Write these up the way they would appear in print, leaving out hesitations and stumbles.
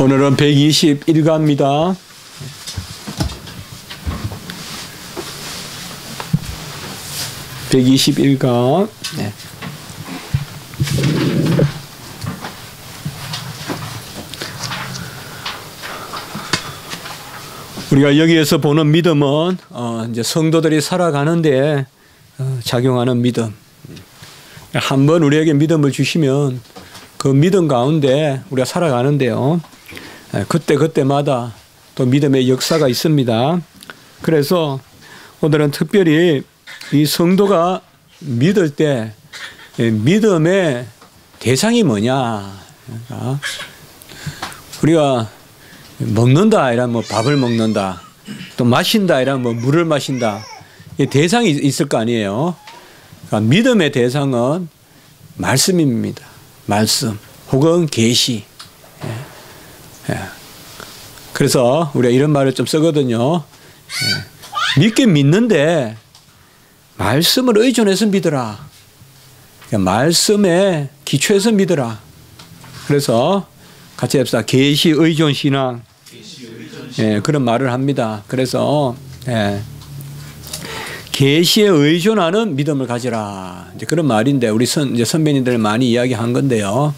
오늘은 121가입니다. 네. 우리가 여기에서 보는 믿음은 이제 성도들이 살아가는데 작용하는 믿음. 한번 우리에게 믿음을 주시면 그 믿음 가운데 우리가 살아가는데요. 그때마다 또 믿음의 역사가 있습니다. 그래서 오늘은 특별히 이 성도가 믿을 때 믿음의 대상이 뭐냐. 그러니까 우리가 먹는다 이러면 뭐 밥을 먹는다, 또 마신다 이러면 뭐 물을 마신다. 이 대상이 있을 거 아니에요. 그러니까 믿음의 대상은 말씀입니다. 말씀 혹은 계시. 그래서 우리가 이런 말을 좀 쓰거든요. 믿긴 믿는데 말씀을 의존해서 믿어라. 그러니까 말씀에 기초해서 믿어라. 그래서 같이 합시다. 계시 의존 신앙. 그런 말을 합니다. 그래서 계시에 의존하는 믿음을 가지라. 이제 그런 말인데 우리 이제 선배님들 많이 이야기한 건데요.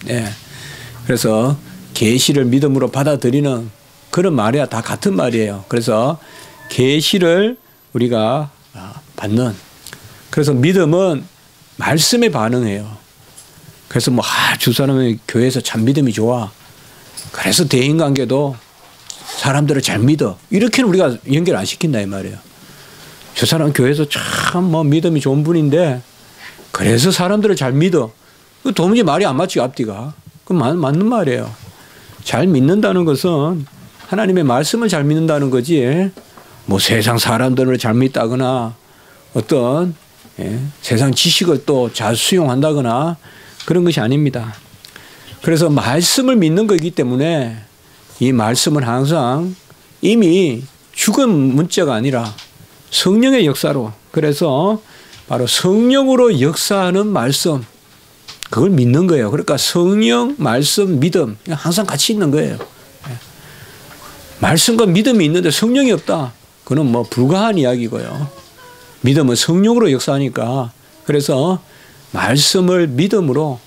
그래서 계시를 믿음으로 받아들이는 그런 말이야. 다 같은 말이에요. 그래서 계시를 우리가 받는. 그래서 믿음은 말씀에 반응해요. 그래서 뭐 주 사람의 교회에서 참 믿음이 좋아. 그래서 대인관계도 사람들을 잘 믿어. 이렇게는 우리가 연결 안 시킨다 이 말이에요. 저 사람 교회에서 참 뭐 믿음이 좋은 분인데 그래서 사람들을 잘 믿어. 도무지 말이 안 맞지 앞뒤가. 그 맞는 말이에요. 잘 믿는다는 것은 하나님의 말씀을 잘 믿는다는 거지. 뭐 세상 사람들을 잘 믿다거나 어떤 세상 지식을 또 잘 수용한다거나 그런 것이 아닙니다. 그래서 말씀을 믿는 거기 때문에 이 말씀은 항상 이미 죽은 문자가 아니라 성령의 역사로, 그래서 바로 성령으로 역사하는 말씀, 그걸 믿는 거예요. 그러니까 성령, 말씀, 믿음 항상 같이 있는 거예요. 말씀과 믿음이 있는데 성령이 없다. 그건 뭐 불가한 이야기고요. 믿음은 성령으로 역사하니까. 그래서 말씀을 믿음으로,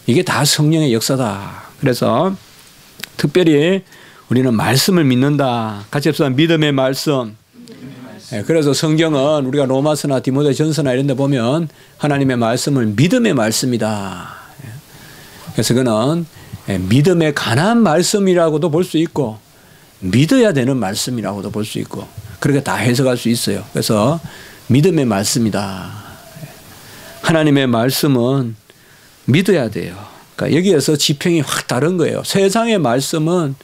이게 다 성령의 역사다. 그래서 특별히 우리는 말씀을 믿는다. 같이 합시다. 믿음의 말씀. 그래서 성경은 우리가 로마서나 디모데전서나 이런 데 보면 하나님의 말씀을 믿음의 말씀이다. 그래서 그는 믿음에 관한 말씀이라고도 볼 수 있고 믿어야 되는 말씀이라고도 볼 수 있고 그렇게 다 해석할 수 있어요. 그래서 믿음의 말씀이다. 하나님의 말씀은 믿어야 돼요. 그러니까 여기에서 지평이 확 다른 거예요. 세상의 말씀은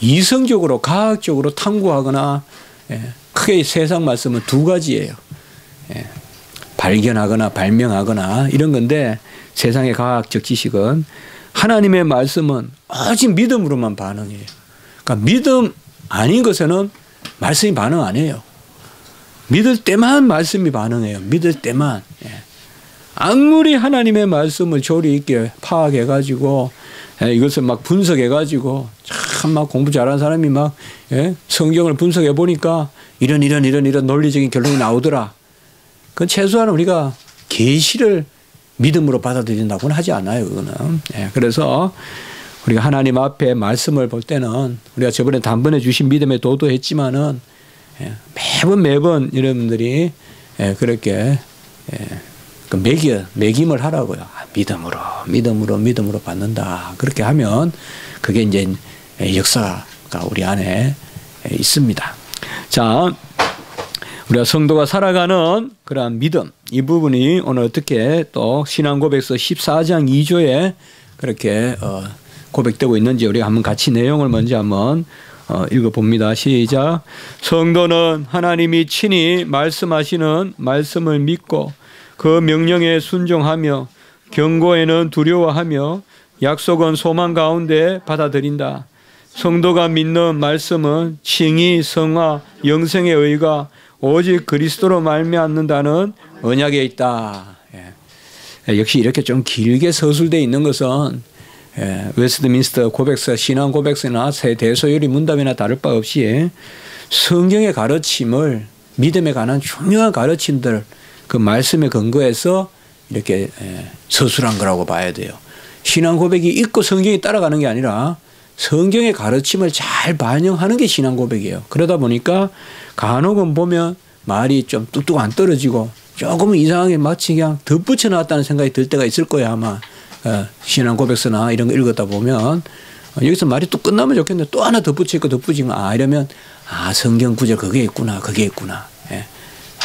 이성적으로 과학적으로 탐구하거나 크게 세상 말씀은 두 가지예요. 발견하거나 발명하거나 이런 건데 세상의 과학적 지식은, 하나님의 말씀은 오직 믿음으로만 반응해요. 그러니까 믿음 아닌 것에는 말씀이 반응 안 해요. 믿을 때만 말씀이 반응해요. 믿을 때만. 아무리 하나님의 말씀을 조리 있게 파악해가지고 이것을 막 분석해가지고 참 막 공부 잘하는 사람이 막 성경을 분석해 보니까 이런 논리적인 결론이 나오더라. 그건 최소한 우리가 계시를 믿음으로 받아들인다고는 하지 않아요. 그거는. 그래서 우리가 하나님 앞에 말씀을 볼 때는 우리가 저번에 단번에 주신 믿음의 도도 했지만은 매번 여러분들이 그렇게 매김을 하라고요. 믿음으로 받는다. 그렇게 하면 그게 이제 역사가 우리 안에 있습니다. 자, 우리가 성도가 살아가는 그러한 믿음, 이 부분이 오늘 어떻게 또 신앙고백서 14장 2조에 그렇게 고백되고 있는지 우리가 한번 같이 내용을 먼저 한번 읽어봅니다. 시작. 성도는 하나님이 친히 말씀하시는 말씀을 믿고 그 명령에 순종하며 경고에는 두려워하며 약속은 소망 가운데 받아들인다. 성도가 믿는 말씀은 칭의, 성화, 영생의 의가 오직 그리스도로 말미암는다는 언약에 있다. 역시 이렇게 좀 길게 서술되어 있는 것은 웨스트민스터 고백서, 신앙 고백서나 새 대소요리 문답이나 다를 바 없이 성경의 가르침을 믿음에 관한 중요한 가르침들 그 말씀에 근거해서 이렇게 서술한 거라고 봐야 돼요. 신앙 고백이 있고 성경이 따라가는 게 아니라 성경의 가르침을 잘 반영하는 게 신앙 고백이에요. 그러다 보니까 간혹은 보면 말이 좀 뚝뚝 안 떨어지고 조금 이상하게 마치 그냥 덧붙여 놨다는 생각이 들 때가 있을 거예요. 아마 신앙 고백서나 이런 거 읽었다 보면 여기서 말이 또 끝나면 좋겠는데 또 하나 덧붙여 있고 덧붙이면 이러면 성경 구절 그게 있구나 그게 있구나.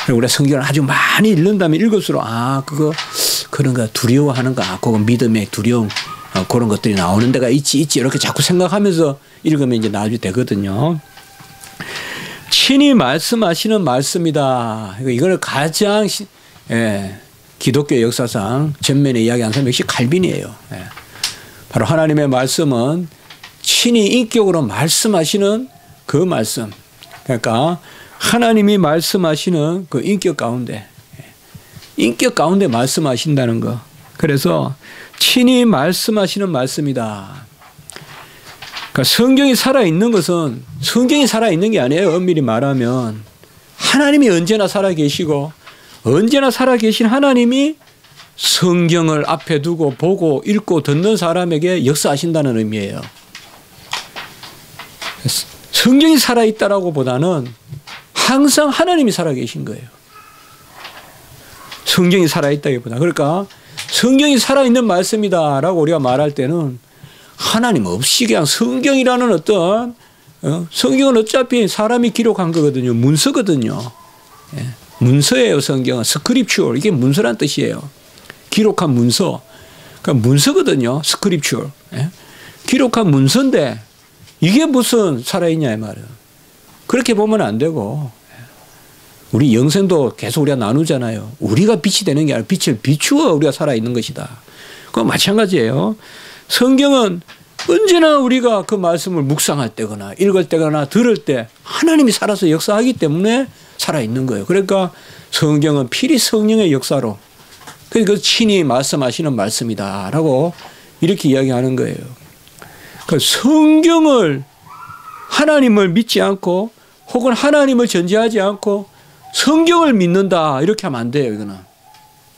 그리고 우리가 성경을 아주 많이 읽는 다음에 읽을수록 그런 거 두려워하는 거 그건 믿음의 두려움 그런 것들이 나오는 데가 있지 이렇게 자꾸 생각하면서 읽으면 이제 나중에 되거든요. 친히 말씀하시는 말씀이다. 이걸 가장 기독교 역사상 전면에 이야기한 사람 역시 칼빈이에요. 바로 하나님의 말씀은 친히 인격으로 말씀하시는 그 말씀. 그러니까 하나님이 말씀하시는 그 인격 가운데 말씀하신다는 거. 그래서 친히 말씀하시는 말씀이다. 그러니까 성경이 살아있는 것은 성경이 살아있는 게 아니에요. 엄밀히 말하면 하나님이 언제나 살아계시고 언제나 살아계신 하나님이 성경을 앞에 두고 보고 읽고 듣는 사람에게 역사하신다는 의미예요. 성경이 살아있다라고 보다는 항상 하나님이 살아계신 거예요. 성경이 살아있다기보다. 그러니까 성경이 살아있는 말씀이다라고 우리가 말할 때는 하나님 없이 그냥 성경이라는 어떤 성경은 어차피 사람이 기록한 거거든요. 문서거든요. 문서예요. 성경은 스크립처 이게 문서란 뜻이에요. 기록한 문서. 그러니까 문서거든요. 스크립처 기록한 문서인데 이게 무슨 살아있냐 이 말이에요. 그렇게 보면 안 되고 우리 영생도 계속 우리가 나누잖아요. 우리가 빛이 되는 게 아니라 빛을 비추어 우리가 살아있는 것이다. 그건 마찬가지예요. 성경은 언제나 우리가 그 말씀을 묵상할 때거나 읽을 때거나 들을 때 하나님이 살아서 역사하기 때문에 살아있는 거예요. 그러니까 성경은 필히 성령의 역사로 그러니까 친히 말씀하시는 말씀이다라고 이렇게 이야기하는 거예요. 그 성경을 하나님을 믿지 않고 혹은 하나님을 전제하지 않고 성경을 믿는다 이렇게 하면 안 돼요. 이거는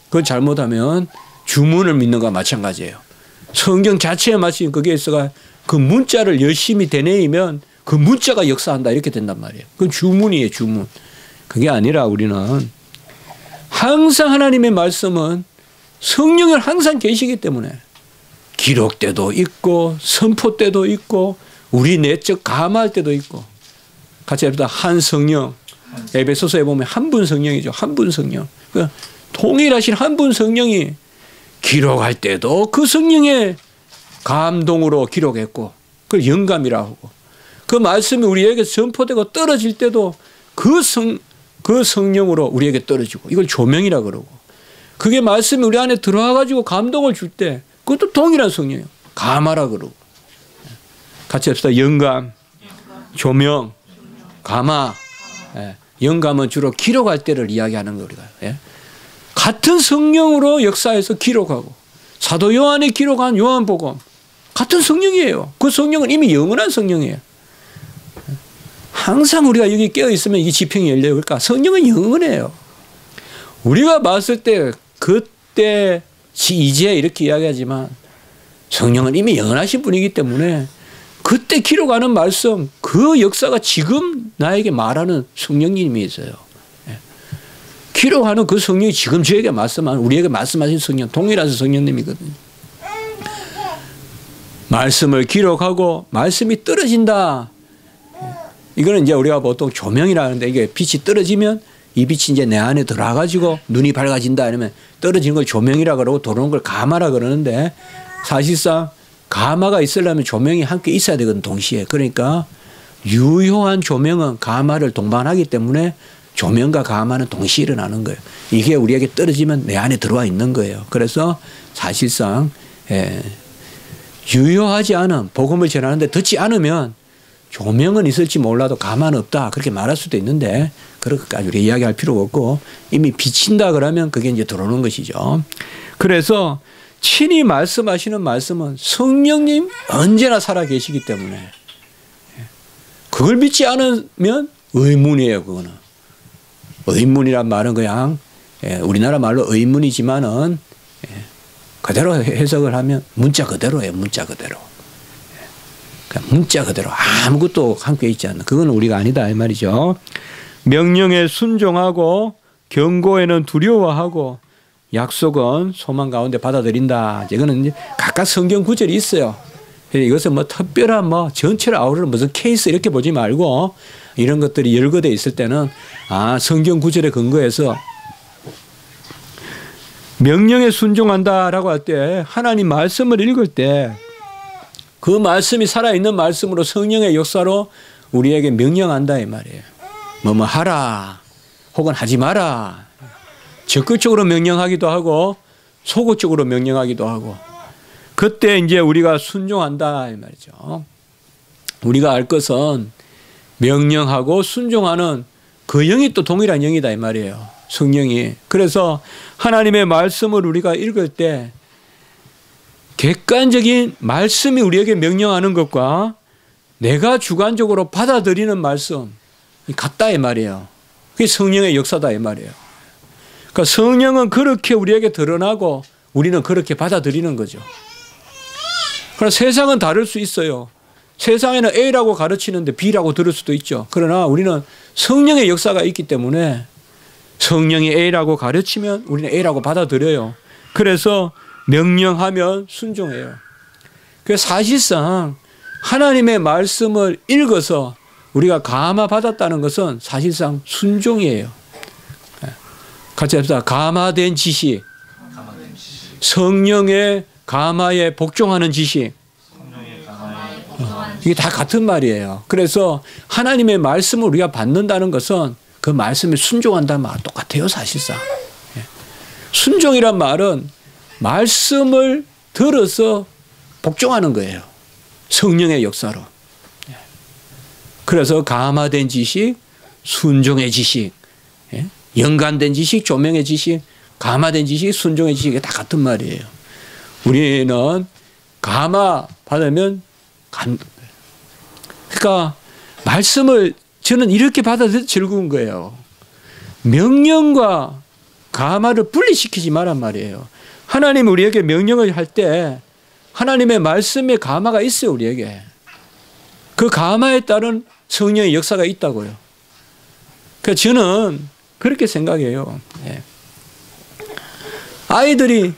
그건 잘못하면 주문을 믿는 거와 마찬가지예요. 성경 자체에 마치 그게 있어가 그 문자를 열심히 되뇌이면 그 문자가 역사한다 이렇게 된단 말이에요. 그건 주문이에요. 주문. 그게 아니라 우리는 항상 하나님의 말씀은 성령을 항상 계시기 때문에 기록 때도 있고 선포 때도 있고 우리 내적 감화할 때도 있고 같이 합시다. 한 성령. 에베소서에 보면 한 분 성령이죠. 한 분 성령. 그러니까 통일하신 한 분 성령이 기록할 때도 그 성령의 감동으로 기록했고 그걸 영감이라고 하고 그 말씀이 우리에게 선포되고 떨어질 때도 그 성령으로 우리에게 떨어지고 이걸 조명이라고 그러고 그게 말씀이 우리 안에 들어와 가지고 감동을 줄 때 그것도 동일한 성령이에요. 감화라고 그러고 같이 합시다. 영감, 조명, 감화. 영감은 주로 기록할 때를 이야기하는 거 우리가. 같은 성령으로 역사해서 기록하고 사도 요한이 기록한 요한복음 같은 성령이에요. 그 성령은 이미 영원한 성령이에요. 항상 우리가 여기 깨어 있으면 이 지평이 열려요. 그러니까 성령은 영원해요. 우리가 봤을 때 그때 이제 이렇게 이야기하지만 성령은 이미 영원하신 분이기 때문에 그때 기록하는 말씀 그 역사가 지금 나에게 말하는 성령님이 있어요. 기록하는 그 성령이 지금 저에게 말씀하는 우리에게 말씀하신 성령 동일한 성령님이거든요. 말씀을 기록하고 말씀이 떨어진다. 이거는 이제 우리가 보통 조명이라 하는데 이게 빛이 떨어지면 이 빛이 이제 내 안에 들어와가지고 눈이 밝아진다 이러면 떨어지는 걸 조명이라 그러고 들어오는 걸 감화라 그러는데 사실상 감화가 있으려면 조명이 함께 있어야 되거든 동시에. 그러니까 유효한 조명은 감화를 동반하기 때문에 조명과 감화는 동시에 일어나는 거예요. 이게 우리에게 떨어지면 내 안에 들어와 있는 거예요. 그래서 사실상 유효하지 않은 복음을 전하는데 듣지 않으면 조명은 있을지 몰라도 감화는 없다 그렇게 말할 수도 있는데 그렇게까지 우리 이야기할 필요가 없고 이미 비친다 그러면 그게 이제 들어오는 것이죠. 그래서 친히 말씀하시는 말씀은 성령님 언제나 살아 계시기 때문에 그걸 믿지 않으면 의문이에요. 그거는 의문이란 말은 그냥 우리나라 말로 의문이지만은 그대로 해석을 하면 문자 그대로예요. 문자 그대로. 그러니까 문자 그대로 아무것도 함께 있지 않는 그건 우리가 아니다 이 말이죠. 명령에 순종하고 경고에는 두려워하고 약속은 소망 가운데 받아들인다. 이거는 이제 각각 성경 구절이 있어요. 이것은 뭐 특별한 뭐 전체를 아우르는 무슨 케이스 이렇게 보지 말고 이런 것들이 열거되어 있을 때는 성경 구절에 근거해서 명령에 순종한다라고 할 때 하나님 말씀을 읽을 때 그 말씀이 살아있는 말씀으로 성령의 역사로 우리에게 명령한다 이 말이에요. 뭐뭐 하라 혹은 하지 마라. 적극적으로 명령하기도 하고 소극적으로 명령하기도 하고 그때 이제 우리가 순종한다 이 말이죠. 우리가 알 것은 명령하고 순종하는 그 영이 또 동일한 영이다 이 말이에요. 성령이. 그래서 하나님의 말씀을 우리가 읽을 때 객관적인 말씀이 우리에게 명령하는 것과 내가 주관적으로 받아들이는 말씀 같다 이 말이에요. 그게 성령의 역사다 이 말이에요. 그러니까 성령은 그렇게 우리에게 드러나고 우리는 그렇게 받아들이는 거죠. 그러나 세상은 다를 수 있어요. 세상에는 A라고 가르치는데 B라고 들을 수도 있죠. 그러나 우리는 성령의 역사가 있기 때문에 성령이 A라고 가르치면 우리는 A라고 받아들여요. 그래서 명령하면 순종해요. 그래서 사실상 하나님의 말씀을 읽어서 우리가 감화 받았다는 것은 사실상 순종이에요. 같이 합시다. 감화된 지식. 성령의 감화에 복종하는 지식. 이게 다 같은 말이에요. 그래서 하나님의 말씀을 우리가 받는다는 것은 그 말씀에 순종한다는 말과 똑같아요. 사실상. 순종이란 말은 말씀을 들어서 복종하는 거예요. 성령의 역사로. 그래서 감화된 지식, 순종의 지식, 연관된 지식, 조명의 지식, 감화된 지식, 순종의 지식이 다 같은 말이에요. 우리는 감화 받으면 그러니까 말씀을 저는 이렇게 받아들여서 즐거운 거예요. 명령과 감화를 분리시키지 말란 말이에요. 하나님이 우리에게 명령을 할 때 하나님의 말씀에 감화가 있어요. 우리에게. 그 감화에 따른 성령의 역사가 있다고요. 그러니까 저는 그렇게 생각해요. 아이들이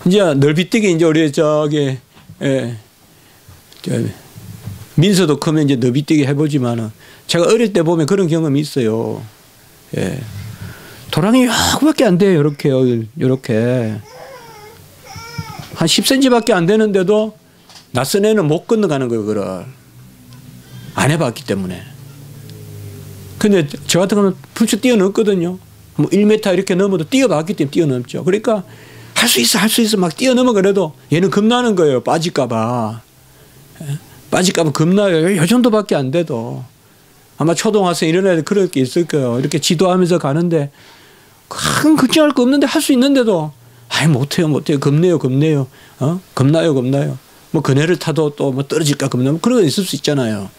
이제 널비뛰기 이제 우리 저기 민서도 크면 이제 널비뛰기 해보지만은 제가 어릴 때 보면 그런 경험이 있어요. 도랑이 요거밖에 안 돼요. 요렇게 한 10cm밖에 안 되는데도 낯선 애는 못 건너가는 거예요. 그걸 안 해봤기 때문에. 근데 저 같은 경우는 훌쩍 뛰어넘거든요. 뭐 1m 이렇게 넘어도 뛰어봤기 때문에 뛰어넘죠. 그러니까 할 수 있어 막 뛰어넘어. 그래도 얘는 겁나는 거예요. 빠질까봐 겁나요. 요 정도밖에 안 돼도. 아마 초등학생 이런 애들 그럴 게 있을 거예요. 이렇게 지도하면서 가는데 큰 걱정할 거 없는데 할 수 있는데도 못해요. 겁내요. 겁나요. 뭐 그네를 타도 또 뭐 떨어질까 겁나면 그런 거 있을 수 있잖아요.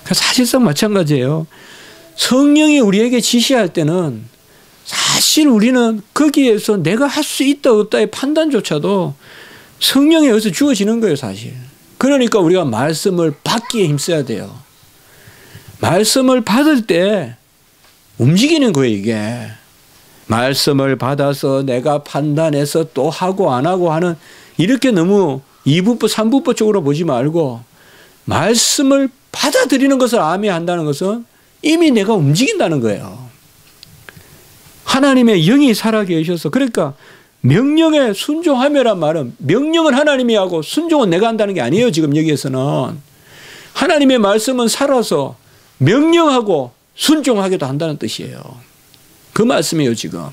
그러니까 사실상 마찬가지예요. 성령이 우리에게 지시할 때는 사실 우리는 거기에서 내가 할 수 있다 없다의 판단조차도 성령에 의해서 주어지는 거예요. 사실. 그러니까 우리가 말씀을 받기에 힘써야 돼요. 말씀을 받을 때 움직이는 거예요. 이게. 말씀을 받아서 내가 판단해서 또 하고 안 하고 하는 이렇게 너무 2부법 3부법 쪽으로 보지 말고 말씀을 받아들이는 것을 암해한다는 것은 이미 내가 움직인다는 거예요. 하나님의 영이 살아계셔서 그러니까 명령에 순종하며란 말은 명령은 하나님이 하고 순종은 내가 한다는 게 아니에요. 지금 여기에서는 하나님의 말씀은 살아서 명령하고 순종하기도 한다는 뜻이에요. 그 말씀이에요. 지금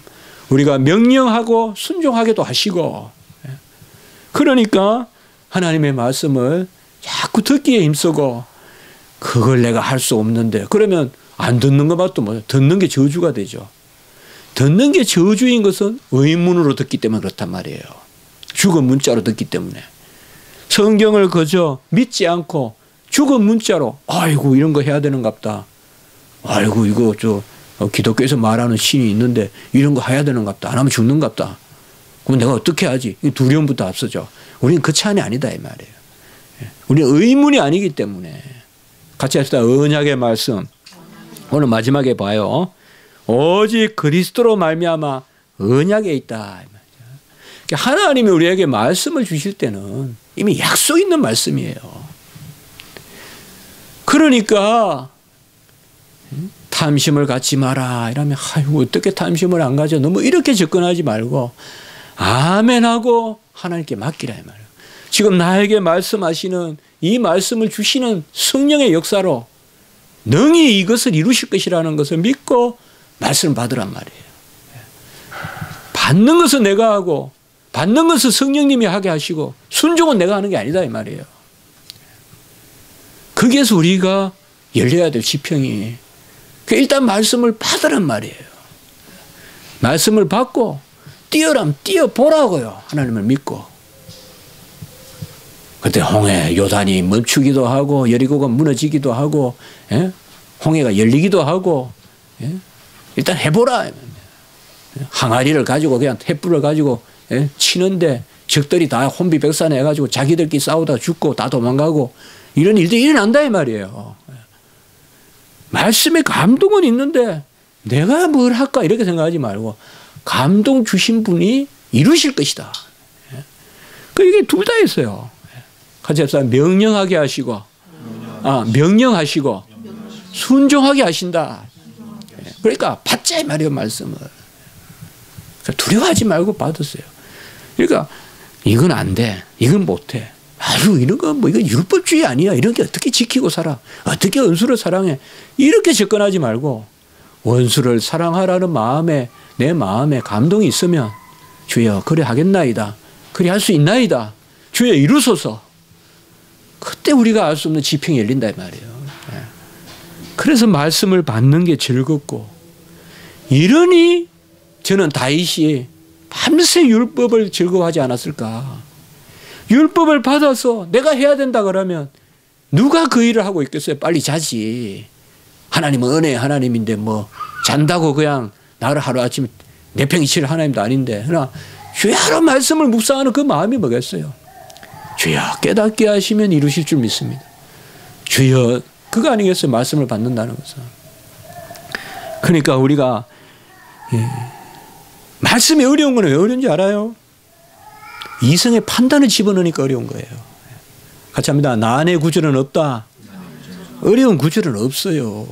우리가 명령하고 순종하기도 하시고 그러니까 하나님의 말씀을 자꾸 듣기에 힘쓰고 그걸 내가 할 수 없는데 그러면 안 듣는 것밖에 뭐 듣는 게 저주가 되죠. 듣는 게 저주인 것은 의문으로 듣기 때문에 그렇단 말이에요. 죽은 문자로 듣기 때문에. 성경을 그저 믿지 않고 죽은 문자로 아이고 이런 거 해야 되는갑다. 아이고 이거 기독교에서 말하는 신이 있는데 이런 거 해야 되는갑다. 안 하면 죽는갑다. 그럼 내가 어떻게 하지? 두려움부터 앞서죠. 우리는 그 차원이 아니다 이 말이에요. 우리는 의문이 아니기 때문에. 같이 합시다. 언약의 말씀. 오늘 마지막에 봐요. 오직 그리스도로 말미암아 언약에 있다. 하나님이 우리에게 말씀을 주실 때는 이미 약속 있는 말씀이에요. 그러니까 탐심을 갖지 마라 이러면 아이고 어떻게 탐심을 안 가져. 너무 이렇게 접근하지 말고 아멘하고 하나님께 맡기라 이 말이에요. 지금 나에게 말씀하시는 이 말씀을 주시는 성령의 역사로 능히 이것을 이루실 것이라는 것을 믿고 말씀을 받으란 말이에요. 받는 것은 내가 하고 받는 것은 성령님이 하게 하시고 순종은 내가 하는 게 아니다 이 말이에요. 거기에서 우리가 열려야 될 지평이 일단 말씀을 받으란 말이에요. 말씀을 받고 뛰어라면 뛰어보라고요. 하나님을 믿고. 그때 홍해 요단이 멈추기도 하고 여리고가 무너지기도 하고 홍해가 열리기도 하고 일단 해보라. 항아리를 가지고 그냥 횃불을 가지고 치는데 적들이 다 혼비백산해 해가지고 자기들끼리 싸우다 죽고 다 도망가고 이런 일들이 일어난다 이 말이에요. 말씀에 감동은 있는데 내가 뭘 할까 이렇게 생각하지 말고 감동 주신 분이 이루실 것이다. 이게 둘 다 있어요. 같이 합시다. 명령하게 하시고 명령하시고 순종하게 하신다. 그러니까 받자 이 말이에요. 말씀을. 두려워하지 말고 받으세요. 그러니까 이건 안 돼. 이건 못 해. 아유 이런 거 뭐 이거 율법주의 아니야. 이런 게 어떻게 지키고 살아. 어떻게 원수를 사랑해. 이렇게 접근하지 말고 원수를 사랑하라는 마음에 내 마음에 감동이 있으면 주여 그래 하겠나이다. 그래 할 수 있나이다. 주여 이루소서. 그때 우리가 알 수 없는 지평이 열린다 이 말이에요. 그래서 말씀을 받는 게 즐겁고 이러니 저는 다윗이 밤새 율법을 즐거워하지 않았을까. 율법을 받아서 내가 해야 된다 그러면 누가 그 일을 하고 있겠어요. 빨리 자지. 하나님은 은혜의 하나님인데 뭐 잔다고 그냥 나를 하루아침에 내팽이칠 하나님도 아닌데 그러나 주야로 말씀을 묵상하는 그 마음이 뭐겠어요. 주여 깨닫게 하시면 이루실 줄 믿습니다. 주여 그거 아니겠어요. 말씀을 받는다는 것은. 그러니까 우리가 말씀이 어려운 건 왜 어려운지 알아요? 이성의 판단을 집어넣으니까 어려운 거예요. 같이 합니다. 나 안에 구절은 없다. 어려운 구절은 없어요.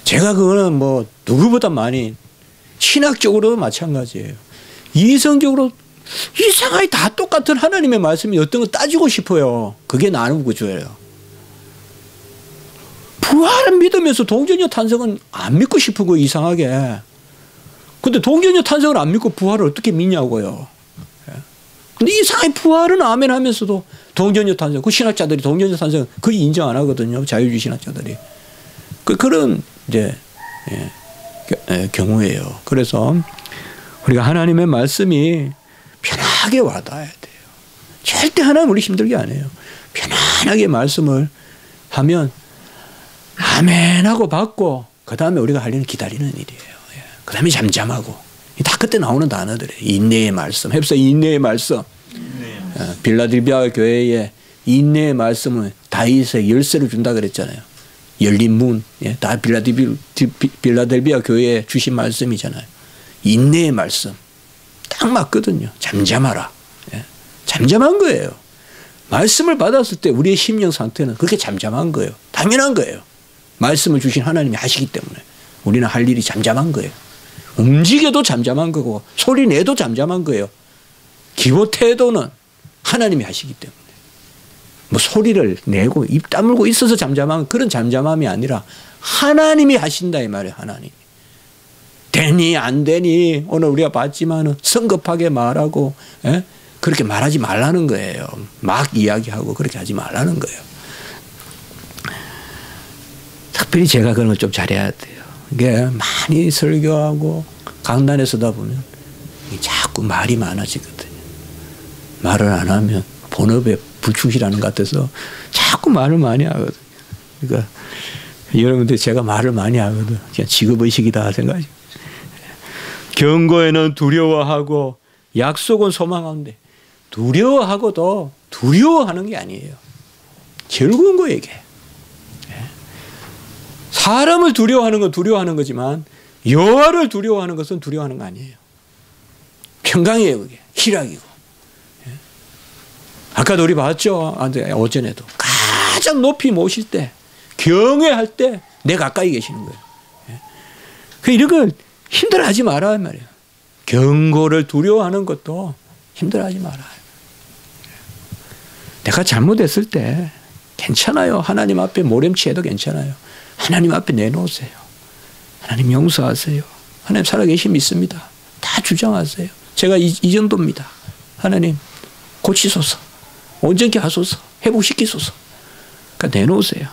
제가 그거는 뭐 누구보다 많이 신학적으로도 마찬가지예요. 이성적으로 이상하게 다 똑같은 하나님의 말씀이 어떤 거 따지고 싶어요. 그게 나는 구조예요. 부활은 믿으면서 동전녀 탄생은 안 믿고 싶고 이상하게. 근데 동전녀 탄생을 안 믿고 부활을 어떻게 믿냐고요. 근데 이상하게 부활은 아멘 하면서도 동전녀 탄생, 그 신학자들이 동전녀 탄생 거의 인정 안 하거든요. 자유주의 신학자들이. 그런 이제 경우예요. 그래서 우리가 하나님의 말씀이 편하게 와닿아야 돼요. 절대 하나님 우리 힘들게 안 해요. 편안하게 말씀을 하면 아멘 하고 받고 그 다음에 우리가 할 일은 기다리는 일이에요. 그 다음에 잠잠하고 다 그때 나오는 단어들이에요. 인내의 말씀. 해보세요. 인내의 말씀. 빌라델비아 교회에 인내의 말씀은 다윗의 열쇠를 준다 그랬잖아요. 열린 문. 다 빌라델비아 교회에 주신 말씀이잖아요. 인내의 말씀. 딱 맞거든요. 잠잠하라. 잠잠한 거예요. 말씀을 받았을 때 우리의 심령 상태는 그렇게 잠잠한 거예요. 당연한 거예요. 말씀을 주신 하나님이 하시기 때문에 우리는 할 일이 잠잠한 거예요. 움직여도 잠잠한 거고 소리 내도 잠잠한 거예요. 기호 태도는 하나님이 하시기 때문에 뭐 소리를 내고 입 다물고 있어서 잠잠한 그런 잠잠함이 아니라 하나님이 하신다 이 말이에요. 하나님. 되니 안 되니 오늘 우리가 봤지만은 성급하게 말하고 그렇게 말하지 말라는 거예요. 막 이야기하고 그렇게 하지 말라는 거예요. 특별히 제가 그런 걸 좀 잘해야 돼요. 이게 많이 설교하고 강단에 서다 보면 자꾸 말이 많아지거든. 말을 안 하면 본업에 불충실하는 것 같아서 자꾸 말을 많이 하거든요. 그러니까 여러분들 제가 말을 많이 하거든. 그냥 직업의식이다 생각하죠. 경고에는 두려워하고 약속은 소망하는데 두려워하고도 두려워하는 게 아니에요. 결국은 거예요, 이게. 사람을 두려워하는 건 두려워하는 거지만 여호와를 두려워하는 것은 두려워하는 거 아니에요. 평강이에요, 그게. 희락이고. 아까도 우리 봤죠? 오전에도. 가장 높이 모실 때, 경외할 때 내 가까이 계시는 거예요. 이런 걸 힘들어하지 말아야 말이에요. 경고를 두려워하는 것도 힘들어하지 말아요. 내가 잘못했을 때 괜찮아요. 하나님 앞에 모렴치해도 괜찮아요. 하나님 앞에 내놓으세요. 하나님 용서하세요. 하나님 살아계심 믿습니다. 다 주장하세요. 제가 이 정도입니다. 하나님 고치소서. 온전케 하소서. 회복시키소서. 그러니까 내놓으세요.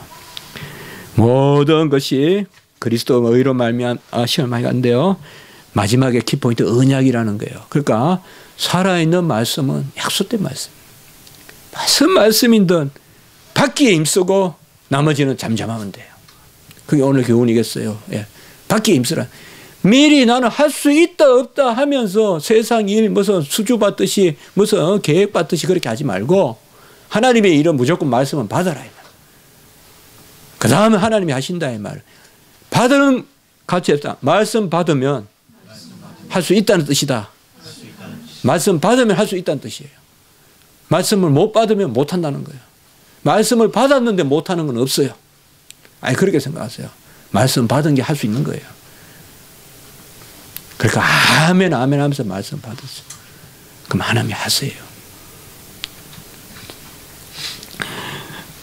모든 것이 그리스도 의로 말미암아 시험을 많이 간대요. 마지막에 키포인트 언약이라는 거예요. 그러니까 살아있는 말씀은 약속된 말씀. 말씀인 듯 받기에 힘쓰고 나머지는 잠잠하면 돼요. 그게 오늘 교훈이겠어요. 예. 받기에 힘쓰라. 미리 나는 할 수 있다 없다 하면서 세상 일 무슨 수주 받듯이 무슨 계획 받듯이 그렇게 하지 말고 하나님의 일은 무조건 말씀은 받아라. 그 다음에 하나님이 하신다 이 말. 받는 가치 없다. 말씀 받으면 할 수 있다는 뜻이다. 말씀 받으면 할 수 있다는 뜻이에요. 말씀을 못 받으면 못 한다는 거예요. 말씀을 받았는데 못 하는 건 없어요. 아니 그렇게 생각하세요. 말씀 받은 게 할 수 있는 거예요. 그러니까 아멘 아멘 하면서 말씀 받았어요. 그럼 하나님이 하세요.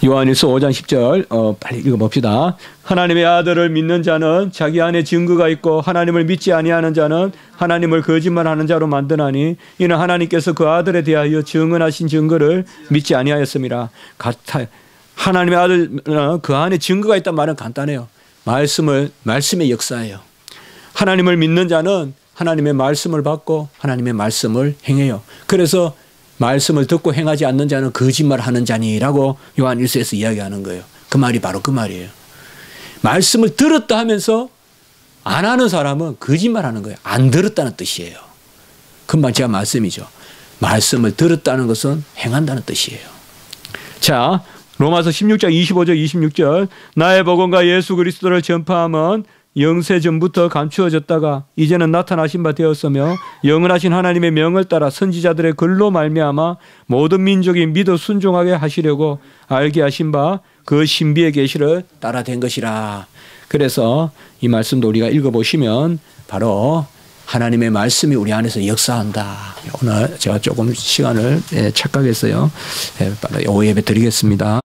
요한일서 5장 10절 빨리 읽어봅시다. 하나님의 아들을 믿는 자는 자기 안에 증거가 있고 하나님을 믿지 아니하는 자는 하나님을 거짓말하는 자로 만드나니 이는 하나님께서 그 아들에 대하여 증언하신 증거를 믿지 아니하였습니다. 하나님의 아들은 그 안에 증거가 있단 말은 간단해요. 말씀의 역사예요. 하나님을 믿는 자는 하나님의 말씀을 받고 하나님의 말씀을 행해요. 그래서 말씀을 듣고 행하지 않는 자는 거짓말하는 자니라고 요한일서에서 이야기하는 거예요. 그 말이 바로 그 말이에요. 말씀을 들었다 하면서 안 하는 사람은 거짓말하는 거예요. 안 들었다는 뜻이에요. 금방 제가 말씀이죠. 말씀을 들었다는 것은 행한다는 뜻이에요. 자, 로마서 16장 25절 26절 나의 복음과 예수 그리스도를 전파함은 영세 전부터 감추어졌다가 이제는 나타나신 바 되었으며 영원하신 하나님의 명을 따라 선지자들의 글로 말미암아 모든 민족이 믿어 순종하게 하시려고 알게 하신 바 그 신비의 계시를 따라 된 것이라. 그래서 이 말씀도 우리가 읽어보시면 바로 하나님의 말씀이 우리 안에서 역사한다. 오늘 제가 조금 시간을 착각했어요. 오후 예배 드리겠습니다.